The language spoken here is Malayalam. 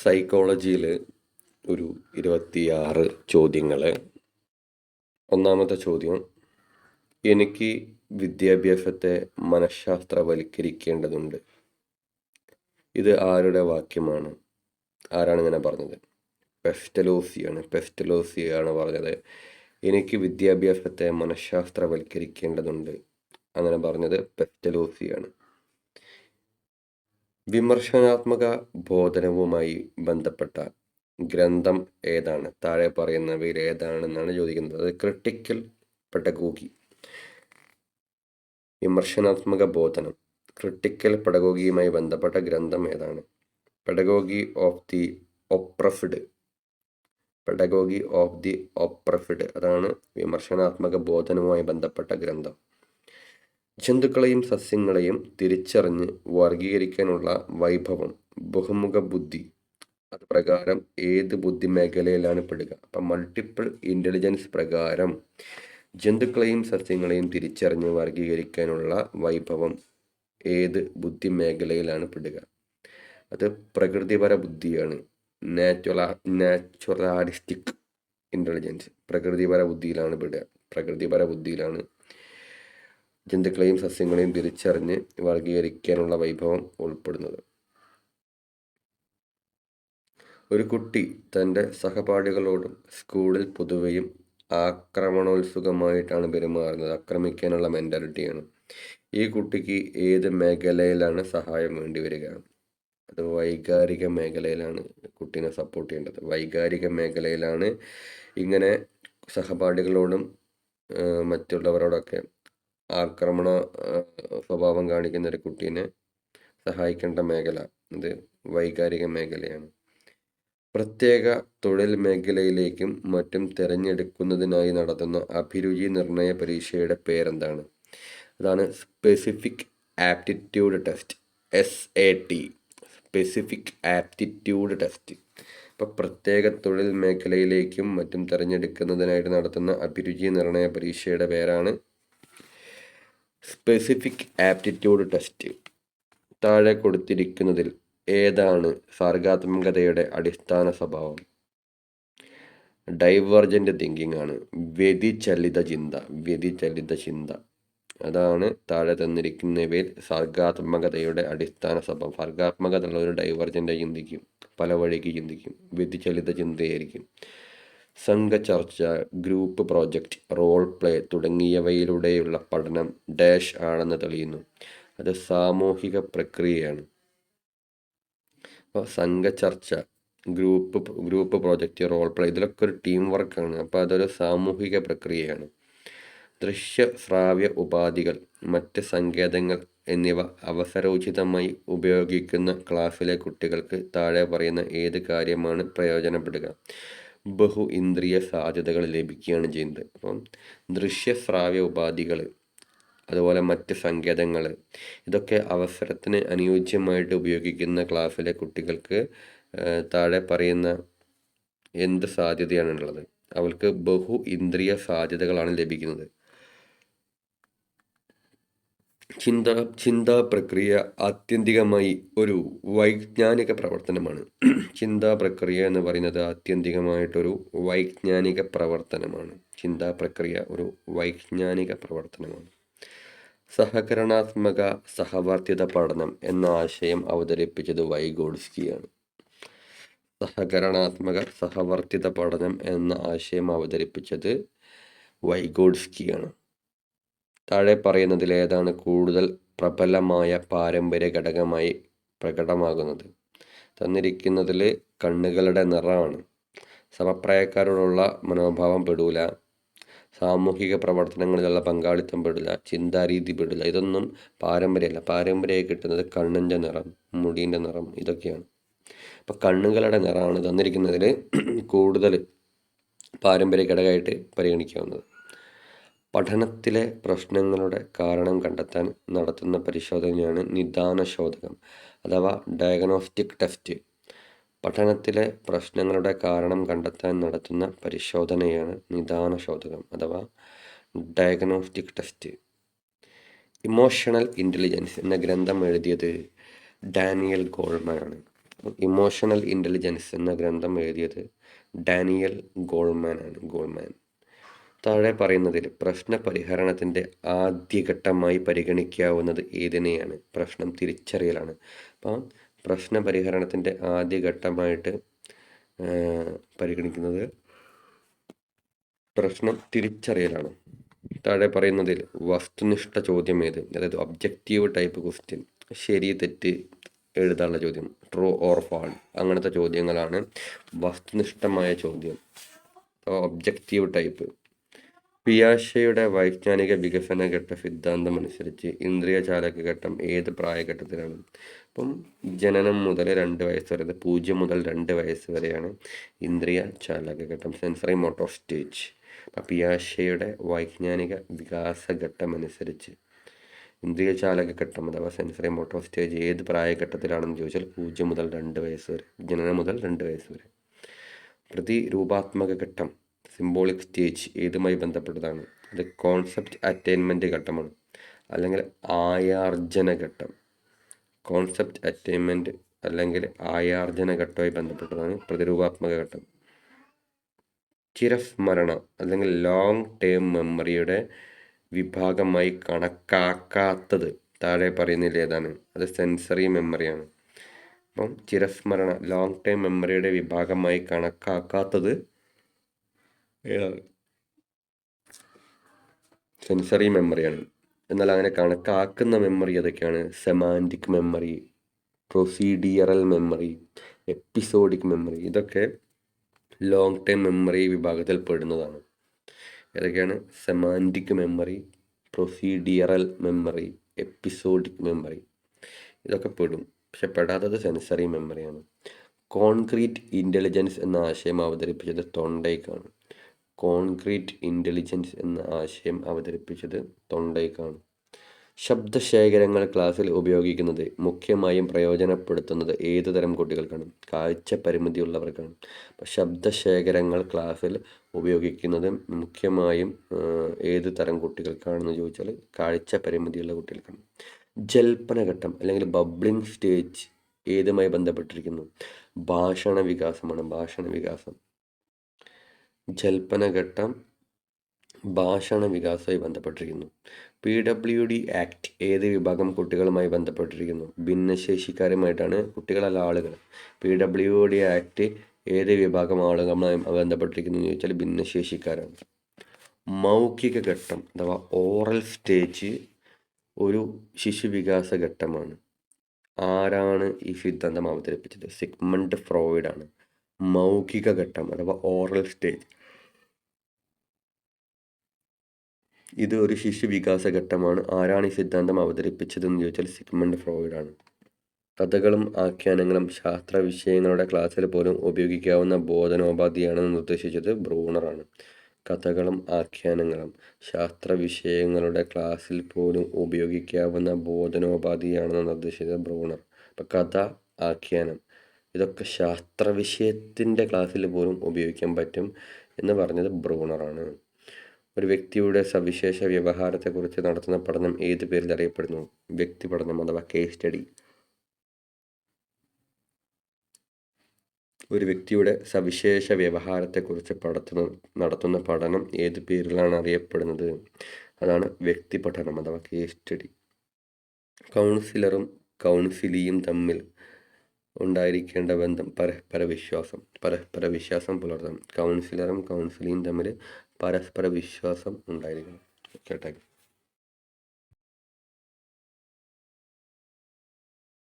സൈക്കോളജിയിൽ ഒരു 26 ചോദ്യങ്ങൾ. ഒന്നാമത്തെ ചോദ്യം, എനിക്ക് വിദ്യാഭ്യാസത്തെ മനഃശാസ്ത്രവൽക്കരിക്കേണ്ടതുണ്ട്. ഇത് ആരുടെ വാക്യമാണ്? ആരാണ് ഇങ്ങനെ പറഞ്ഞത്? പെസ്റ്റലോസിയാണ് പറഞ്ഞത്. എനിക്ക് വിദ്യാഭ്യാസത്തെ മനഃശാസ്ത്രവൽക്കരിക്കേണ്ടതുണ്ട്. അങ്ങനെ പറഞ്ഞത് പെസ്റ്റലോസിയാണ്. വിമർശനാത്മക ബോധനവുമായി ബന്ധപ്പെട്ട ഗ്രന്ഥം ഏതാണ്? താഴെ പറയുന്നവയിൽ ഏതാണെന്നാണ് ചോദിക്കുന്നത്. അത് ക്രിട്ടിക്കൽ പെഡഗോഗി. വിമർശനാത്മക ബോധനം, ക്രിട്ടിക്കൽ പെഡഗോഗിയുമായി ബന്ധപ്പെട്ട ഗ്രന്ഥം ഏതാണ്? Pedagogy of the oppressed. Pedagogy of the oppressed, അതാണ് വിമർശനാത്മക ബോധനവുമായി ബന്ധപ്പെട്ട ഗ്രന്ഥം. ജന്തുക്കളെയും സസ്യങ്ങളെയും തിരിച്ചറിഞ്ഞ് വർഗീകരിക്കാനുള്ള വൈഭവം, ബഹുമുഖ ബുദ്ധി, അത് പ്രകാരം ഏത് ബുദ്ധി മേഖലയിലാണ് പെടുക? അപ്പം മൾട്ടിപ്പിൾ ഇൻ്റലിജൻസ് പ്രകാരം ജന്തുക്കളെയും സസ്യങ്ങളെയും തിരിച്ചറിഞ്ഞ് വർഗീകരിക്കാനുള്ള വൈഭവം ഏത് ബുദ്ധി മേഖലയിലാണ് പെടുക? അത് പ്രകൃതിപര ബുദ്ധിയാണ്. Naturalistic intelligence പ്രകൃതിപര ബുദ്ധിയിലാണ് പെടുക. പ്രകൃതിപര ബുദ്ധിയിലാണ് ജന്തുക്കളെയും സസ്യങ്ങളെയും തിരിച്ചറിഞ്ഞ് വർഗീകരിക്കാനുള്ള വൈഭവം ഉൾപ്പെടുന്നത്. ഒരു കുട്ടി തൻ്റെ സഹപാഠികളോടും സ്കൂളിൽ പൊതുവെയും ആക്രമണോത്സുകമായിട്ടാണ് പെരുമാറുന്നത്. ആക്രമിക്കാനുള്ള മെൻറ്റാലിറ്റിയാണ്. ഈ കുട്ടിക്ക് ഏത് മേഖലയിലാണ് സഹായം വേണ്ടി വരിക? അത് വൈകാരിക മേഖലയിലാണ് കുട്ടീനെ സപ്പോർട്ട് ചെയ്യേണ്ടത്. വൈകാരിക മേഖലയിലാണ് ഇങ്ങനെ സഹപാഠികളോടും മറ്റുള്ളവരോടൊക്കെ ആക്രമണ സ്വഭാവം കാണിക്കുന്ന ഒരു കുട്ടീനെ സഹായിക്കേണ്ട മേഖല ഇത് വൈകാരിക മേഖലയാണ്. പ്രത്യേക തൊഴിൽ മേഖലയിലേക്കും മറ്റും തിരഞ്ഞെടുക്കുന്നതിനായി നടത്തുന്ന അഭിരുചി നിർണയ പരീക്ഷയുടെ പേരെന്താണ്? അതാണ് specific aptitude test, SAT, specific aptitude test. ഇപ്പോൾ പ്രത്യേക തൊഴിൽ മേഖലയിലേക്കും മറ്റും തിരഞ്ഞെടുക്കുന്നതിനായിട്ട് നടത്തുന്ന അഭിരുചി നിർണയ പരീക്ഷയുടെ പേരാണ് സ്പെസിഫിക് ആപ്റ്റിറ്റ്യൂഡ് ടെസ്റ്റ്. താഴെ കൊടുത്തിരിക്കുന്നതിൽ ഏതാണ് സർഗാത്മകതയുടെ അടിസ്ഥാന സ്വഭാവം? ഡൈവർജൻ്റ് തിങ്കിങ് ആണ്. വ്യതിചലിത ചിന്ത, അതാണ് താഴെ തന്നിരിക്കുന്നവയിൽ സർഗാത്മകതയുടെ അടിസ്ഥാന സ്വഭാവം. സർഗാത്മകത ഉള്ളവർ ഡൈവർജൻ്റ് ചിന്തിക്കും, പല വഴിക്ക് ചിന്തിക്കും, വ്യതിചലിത ചിന്തയായിരിക്കും. സംഘചർച്ച, ഗ്രൂപ്പ് പ്രോജക്റ്റ്, റോൾ പ്ലേ തുടങ്ങിയവയിലൂടെയുള്ള പഠനം ഡാഷ് ആണെന്ന് തെളിയുന്നു. അത് സാമൂഹിക പ്രക്രിയയാണ്. അപ്പോൾ സംഘചർച്ച, ഗ്രൂപ്പ് പ്രോജക്റ്റ്, റോൾ പ്ലേ, ഇതിലൊക്കെ ഒരു ടീം വർക്കാണ്. അപ്പോൾ അതൊരു സാമൂഹിക പ്രക്രിയയാണ്. ദൃശ്യ ശ്രാവ്യ ഉപാധികൾ, മറ്റ് സങ്കേതങ്ങൾ എന്നിവ അവസരോചിതമായി ഉപയോഗിക്കുന്ന ക്ലാസ്സിലെ കുട്ടികൾക്ക് താഴെ പറയുന്ന ഏത് കാര്യമാണ് പ്രയോജനപ്പെടുക? ബഹു ഇന്ദ്രിയ സാധ്യതകൾ ലഭിക്കുകയാണ് ചെയ്യുന്നത്. അപ്പം ദൃശ്യ ശ്രാവ്യ ഉപാധികൾ, അതുപോലെ മറ്റ് സങ്കേതങ്ങൾ, ഇതൊക്കെ അവസരത്തിന് അനുയോജ്യമായിട്ട് ഉപയോഗിക്കുന്ന ക്ലാസ്സിലെ കുട്ടികൾക്ക് താഴെ പറയുന്ന എന്ത് സാധ്യതയാണുള്ളത്? അവർക്ക് ബഹു ഇന്ദ്രിയ സാധ്യതകളാണ് ലഭിക്കുന്നത്. ചിന്താ പ്രക്രിയ ആത്യന്തികമായി ഒരു വൈജ്ഞാനിക പ്രവർത്തനമാണ്. ചിന്താ പ്രക്രിയ എന്ന് പറയുന്നത് ആത്യന്തികമായിട്ടൊരു വൈജ്ഞാനിക പ്രവർത്തനമാണ്. ചിന്താ പ്രക്രിയ ഒരു വൈജ്ഞാനിക പ്രവർത്തനമാണ്. സഹകരണാത്മക സഹവർത്തിത പഠനം എന്ന ആശയം അവതരിപ്പിച്ചത് വൈഗോഡ്സ്കിയാണ്. സഹകരണാത്മക സഹവർത്തിത പഠനം എന്ന ആശയം അവതരിപ്പിച്ചത് വൈഗോഡ്സ്കിയാണ്. താഴെ പറയുന്നതിൽ ഏതാണ് കൂടുതൽ പ്രബലമായ പാരമ്പര്യ ഘടകമായി പ്രകടമാകുന്നത്? തന്നിരിക്കുന്നതിൽ കണ്ണുകളുടെ നിറമാണ്. സമപ്രായക്കാരോടുള്ള മനോഭാവം പെടൂല, സാമൂഹിക പ്രവർത്തനങ്ങളിലുള്ള പങ്കാളിത്തം പെടില്ല, ചിന്താരീതി പെടില്ല. ഇതൊന്നും പാരമ്പര്യമല്ല. പാരമ്പര്യമായി കിട്ടുന്നത് കണ്ണിൻ്റെ നിറം, മുടീൻ്റെ നിറം, ഇതൊക്കെയാണ്. അപ്പം കണ്ണുകളുടെ നിറമാണ് തന്നിരിക്കുന്നതിൽ കൂടുതൽ പാരമ്പര്യ ഘടകമായിട്ട് പരിഗണിക്കാവുന്നത്. പഠനത്തിലെ പ്രശ്നങ്ങളുടെ കാരണം കണ്ടെത്താൻ നടത്തുന്ന പരിശോധനയാണ് നിദാനശോധകം അഥവാ ഡയഗ്നോസ്റ്റിക് ടെസ്റ്റ്. പഠനത്തിലെ പ്രശ്നങ്ങളുടെ കാരണം കണ്ടെത്താൻ നടത്തുന്ന പരിശോധനയാണ് നിദാനശോധകം അഥവാ ഡയഗ്നോസ്റ്റിക് ടെസ്റ്റ്. ഇമോഷണൽ ഇൻ്റലിജൻസ് എന്ന ഗ്രന്ഥം എഴുതിയത് ഡാനിയൽ ഗോൾമാൻ ആണ്. ഇമോഷണൽ ഇൻ്റലിജൻസ് എന്ന ഗ്രന്ഥം എഴുതിയത് ഡാനിയൽ ഗോൾമാൻ. താഴെ പറയുന്നതിൽ പ്രശ്ന പരിഹരണത്തിൻ്റെ ആദ്യഘട്ടമായി പരിഗണിക്കാവുന്നത് ഏതിനെയാണ്? പ്രശ്നം തിരിച്ചറിയലാണ്. അപ്പം പ്രശ്ന പരിഹരണത്തിൻ്റെ ആദ്യഘട്ടമായിട്ട് പരിഗണിക്കുന്നത് പ്രശ്നം തിരിച്ചറിയലാണ്. താഴെ പറയുന്നതിൽ വസ്തുനിഷ്ഠ ചോദ്യം ഏത്? അതായത് ഒബ്ജക്റ്റീവ് ടൈപ്പ് ക്വസ്റ്റ്യൻ, ശരി തെറ്റ് എഴുതാനുള്ള ചോദ്യം, ട്രൂ ഓർ ഫാൾ, അങ്ങനത്തെ ചോദ്യങ്ങളാണ് വസ്തുനിഷ്ഠമായ ചോദ്യം, ഒബ്ജക്റ്റീവ് ടൈപ്പ്. പിയാഷെയുടെ വൈജ്ഞാനിക വികസന ഘട്ട സിദ്ധാന്തം അനുസരിച്ച് ഇന്ദ്രിയ ചാലക ഘട്ടം ഏത് പ്രായഘട്ടത്തിലാണ്? അപ്പം ജനനം മുതൽ 2 വയസ്സ് വരെ, 0 മുതൽ 2 വയസ്സ് വരെയാണ് ഇന്ദ്രിയ ചാലക ഘട്ടം, സെൻസറി മോട്ടോർ സ്റ്റേജ്. അപ്പം പിയാഷെയുടെ വൈജ്ഞാനിക വികാസ ഘട്ടം അനുസരിച്ച് ഇന്ദ്രിയ ചാലക ഘട്ടം അഥവാ സെൻസറി മോട്ടോർ സ്റ്റേജ് ഏത് പ്രായഘട്ടത്തിലാണെന്ന് ചോദിച്ചാൽ 0 മുതൽ 2 വയസ്സ് വരെ, ജനനം മുതൽ 2 വയസ്സ് വരെ. പ്രതിരൂപാത്മക ഘട്ടം സിംബോളിക് സ്റ്റേജ് ഏതുമായി ബന്ധപ്പെട്ടതാണ്? അത് കോൺസെപ്റ്റ് അറ്റൈൻമെൻറ്റ് ഘട്ടമാണ്, അല്ലെങ്കിൽ ആയാർജന ഘട്ടം. കോൺസെപ്റ്റ് അറ്റൈൻമെൻറ്റ് അല്ലെങ്കിൽ ആയാർജന ഘട്ടവുമായി ബന്ധപ്പെട്ടതാണ് പ്രതിരൂപാത്മക ഘട്ടം. ചിരസ്മരണ അല്ലെങ്കിൽ ലോങ് ടേം മെമ്മറിയുടെ വിഭാഗമായി കണക്കാക്കാത്തത് താഴെ പറയുന്നതിൽ ഏതാണ്? അത് സെൻസറി മെമ്മറിയാണ്. അപ്പം ചിരസ്മരണ ലോങ് ടേം മെമ്മറിയുടെ വിഭാഗമായി കണക്കാക്കാത്തത് സെൻസറി മെമ്മറിയാണ്. എന്നാൽ അങ്ങനെ കണക്കാക്കുന്ന മെമ്മറി ഏതൊക്കെയാണ്? Semantic memory, പ്രൊസീഡിയറൽ memory, episodic memory, ഇതൊക്കെ ലോങ് ടൈം മെമ്മറി വിഭാഗത്തിൽ പെടുന്നതാണ്. ഏതൊക്കെയാണ്? Semantic memory, പ്രൊസീഡിയറൽ memory, episodic memory, ഇതൊക്കെ പെടും. പക്ഷെ പെടാത്തത് സെൻസറി മെമ്മറിയാണ്. കോൺക്രീറ്റ് ഇൻ്റലിജൻസ് എന്ന ആശയം അവതരിപ്പിച്ചത് തൊണ്ടൈക്കാണ്. കോൺക്രീറ്റ് ഇൻ്റലിജൻസ് എന്ന ആശയം അവതരിപ്പിച്ചത് തൊണ്ടൈക്കാണ്. ശബ്ദശേഖരങ്ങൾ ക്ലാസ്സിൽ ഉപയോഗിക്കുന്നത് മുഖ്യമായും പ്രയോജനപ്പെടുത്തുന്നത് ഏത് തരം കുട്ടികൾക്കാണ്? കാഴ്ച പരിമിതിയുള്ളവർക്കാണ്. അപ്പോൾ ശബ്ദശേഖരങ്ങൾ ക്ലാസ്സിൽ ഉപയോഗിക്കുന്നത് മുഖ്യമായും ഏത് തരം കുട്ടികൾക്കാണെന്ന് ചോദിച്ചാൽ കാഴ്ച പരിമിതിയുള്ള കുട്ടികൾക്കാണ്. ജൽപ്പനഘട്ടം അല്ലെങ്കിൽ ബബ്ലിംഗ് സ്റ്റേജ് ഏതുമായി ബന്ധപ്പെട്ടിരിക്കുന്നു? ഭാഷണ വികാസമാണ്. ഭാഷണ വികാസം. ജൽപ്പനഘട്ടം ഭാഷണ വികാസവുമായി ബന്ധപ്പെട്ടിരിക്കുന്നു. PWD ആക്ട് ഏത് വിഭാഗം കുട്ടികളുമായി ബന്ധപ്പെട്ടിരിക്കുന്നു? ഭിന്നശേഷിക്കാരുമായിട്ടാണ്, കുട്ടികളല്ല ആളുകൾ. PWD ആക്ട് ഏത് വിഭാഗം ആളുകളുമായി ബന്ധപ്പെട്ടിരിക്കുന്നു എന്ന് ചോദിച്ചാൽ ഭിന്നശേഷിക്കാരാണ്. മൗഖിക ഘട്ടം അഥവാ ഓറൽ സ്റ്റേജ് ഒരു ശിശുവികാസ ഘട്ടമാണ്. ആരാണ് ഈ സിദ്ധാന്തം അവതരിപ്പിച്ചത്? സിഗ്മണ്ട് ഫ്രോയിഡാണ്. മൗഖിക ഘട്ടം അഥവാ ഓറൽ സ്റ്റേജ് ഇത് ഒരു ശിശുവികാസ ഘട്ടമാണ്. ആരാണ് ഈ സിദ്ധാന്തം അവതരിപ്പിച്ചതെന്ന് ചോദിച്ചാൽ സിഗ്മണ്ട് ഫ്രോയിഡാണ്. കഥകളും ആഖ്യാനങ്ങളും ശാസ്ത്ര വിഷയങ്ങളുടെ ക്ലാസ്സിൽ പോലും ഉപയോഗിക്കാവുന്ന ബോധനോപാധിയാണെന്ന് നിർദ്ദേശിച്ചത് ബ്രൂണറാണ്. കഥകളും ആഖ്യാനങ്ങളും ശാസ്ത്ര വിഷയങ്ങളുടെ ക്ലാസ്സിൽ പോലും ഉപയോഗിക്കാവുന്ന ബോധനോപാധിയാണെന്ന് നിർദ്ദേശിച്ചത് ബ്രൂണർ. അപ്പം കഥ, ആഖ്യാനം ഇതൊക്കെ ശാസ്ത്ര വിഷയത്തിൻ്റെ ക്ലാസ്സിൽ പോലും ഉപയോഗിക്കാൻ പറ്റും എന്ന് പറഞ്ഞത് ബ്രൂണറാണ്. ഒരു വ്യക്തിയുടെ സവിശേഷ വ്യവഹാരത്തെക്കുറിച്ച് നടത്തുന്ന പഠനം ഏത് പേരിൽ അറിയപ്പെടുന്നു? വ്യക്തി പഠനം അഥവാ കേസ് സ്റ്റഡി. ഒരു വ്യക്തിയുടെ സവിശേഷ വ്യവഹാരത്തെക്കുറിച്ച് നടത്തുന്ന പഠനം ഏത് പേരിലാണ് അറിയപ്പെടുന്നത്? അതാണ് വ്യക്തി പഠനം അഥവാ കേസ് സ്റ്റഡി. കൗൺസിലറും കൗൺസിലിയും തമ്മിൽ ഉണ്ടായിരിക്കേണ്ട ബന്ധം പരസ്പര വിശ്വാസം പുലർത്തണം. കൗൺസിലറും കൗൺസിലിയും തമ്മിൽ പരസ്പര വിശ്വാസം ഉണ്ടായിരിക്കണം. കേട്ടെ.